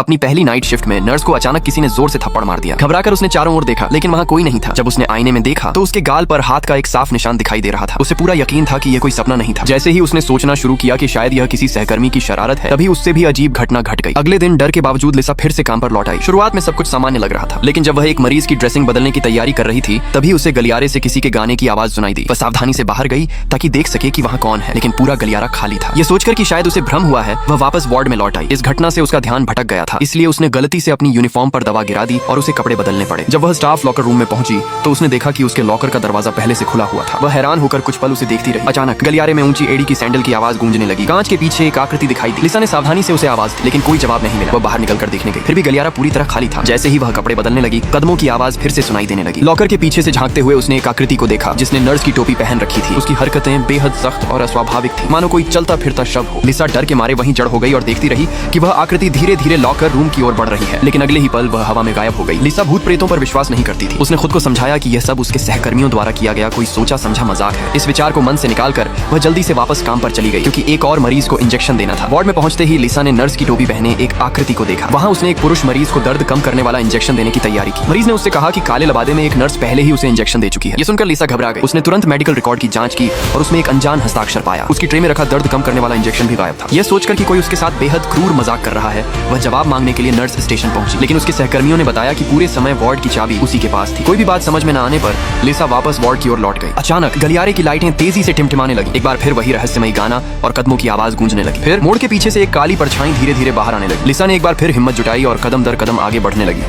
अपनी पहली night shift में नर्स को अचानक किसी ने जोर से थप्पड़ मार दिया। घबराकर उसने चारों ओर देखा, लेकिन वहाँ कोई नहीं था। जब उसने आईने में देखा तो उसके गाल पर हाथ का एक साफ निशान दिखाई दे रहा था। उसे पूरा यकीन था कि यह कोई सपना नहीं था। जैसे ही उसने सोचना शुरू किया कि शायद यह किसी सहकर्मी की शरारत है, तभी उससे भी अजीब घटना घट गई। अगले दिन डर के बावजूद लिसा फिर से काम पर लौट आई। शुरुआत में सब कुछ सामान्य लग रहा था, लेकिन जब वह एक मरीज की ड्रेसिंग बदलने की तैयारी कर रही थी, तभी उसे गलियारे से किसी के गाने की आवाज सुनाई दी। वह सावधानी से बाहर गई ताकि देख सके कि वहाँ कौन है, लेकिन पूरा गलियारा खाली था। यह सोचकर कि शायद उसे भ्रम हुआ है, वह वापस वार्ड में लौट आई। इस घटना से उसका ध्यान भटक गया था, इसलिए उसने गलती से अपनी यूनिफॉर्म पर दवा गिरा दी और उसे कपड़े बदलने पड़े। जब वह स्टाफ लॉकर रूम में पहुंची तो उसने देखा कि उसके लॉकर का दरवाजा पहले से खुला हुआ था। वह हैरान होकर कुछ पल उसे देखती रही। अचानक गलियारे में ऊंची एड़ी की सैंडल की आवाज गूंजने लगी। कांच के पीछे एक आकृति दिखाई दी। लिसा ने सावधानी से उसे आवाज दी, लेकिन कोई जवाब नहीं मिला। वह बाहर निकलकर देखने गई, फिर भी गलियारा पूरी तरह खाली था। जैसे ही वह कपड़े बदलने लगी, कदमों की आवाज फिर से सुनाई देने लगी। लॉकर के पीछे से झांकते हुए उसने एक आकृति को देखा जिसने नर्स की टोपी पहन रखी थी। उसकी हरकतें बेहद सख्त और अस्वाभाविक थी, मानो कोई चलता फिरता शव हो। लिसा डर के मारे वहीं जड़ हो गई और देखती रही कि वह आकृति धीरे धीरे लॉकर रूम की ओर बढ़ रही है, लेकिन अगले ही पल वह हवा में गायब हो गई। लिसा भूत प्रेतों पर विश्वास नहीं करती थी। उसने खुद को समझाया कि यह सब उसके सहकर्मियों द्वारा किया गया कोई सोचा समझा मजाक है। इस विचार को मन से निकालकर वह जल्दी से वापस काम पर चली गई, क्योंकि एक और मरीज को इंजेक्शन देना था। वार्ड में पहुंचते ही लिसा ने नर्स की टोपी पहने एक आकृति को देखा। वहां उसने एक पुरुष मरीज को दर्द कम करने वाला इंजेक्शन देने की तैयारी की। मरीज ने उससे कहा कि काले लबादे में एक नर्स पहले ही उसे इंजेक्शन दे चुकी है। ये सुनकर लिसा घबरा गई। उसने तुरंत मेडिकल रिकॉर्ड की जांच की और उसमें एक अनजान हस्ताक्षर पाया। उसकी ट्रे में रखा दर्द कम करने वाला इंजेक्शन भी गायब था। यह सोचकर कि कोई उसके साथ बेहद क्रूर मजाक कर रहा है, वह जवाब मांगने के लिए नर्स स्टेशन पहुंची, लेकिन उसके सहकर्मियों ने बताया कि पूरे समय वार्ड की चाबी उसी के पास थी। कोई भी बात समझ में न आने पर लिसा वापस वार्ड की ओर लौट गई। अचानक गलियारे की लाइटें तेजी से टिमटिमाने लगी। एक बार फिर वही रहस्यमयी गाना और कदमों की आवाज गूंजने लगी। फिर मोड़ के पीछे से एक काली परछाई धीरे धीरे बाहर आने लगी। लिसा ने एक बार फिर हिम्मत जुटाई और कदम दर कदम आगे बढ़ने लगी।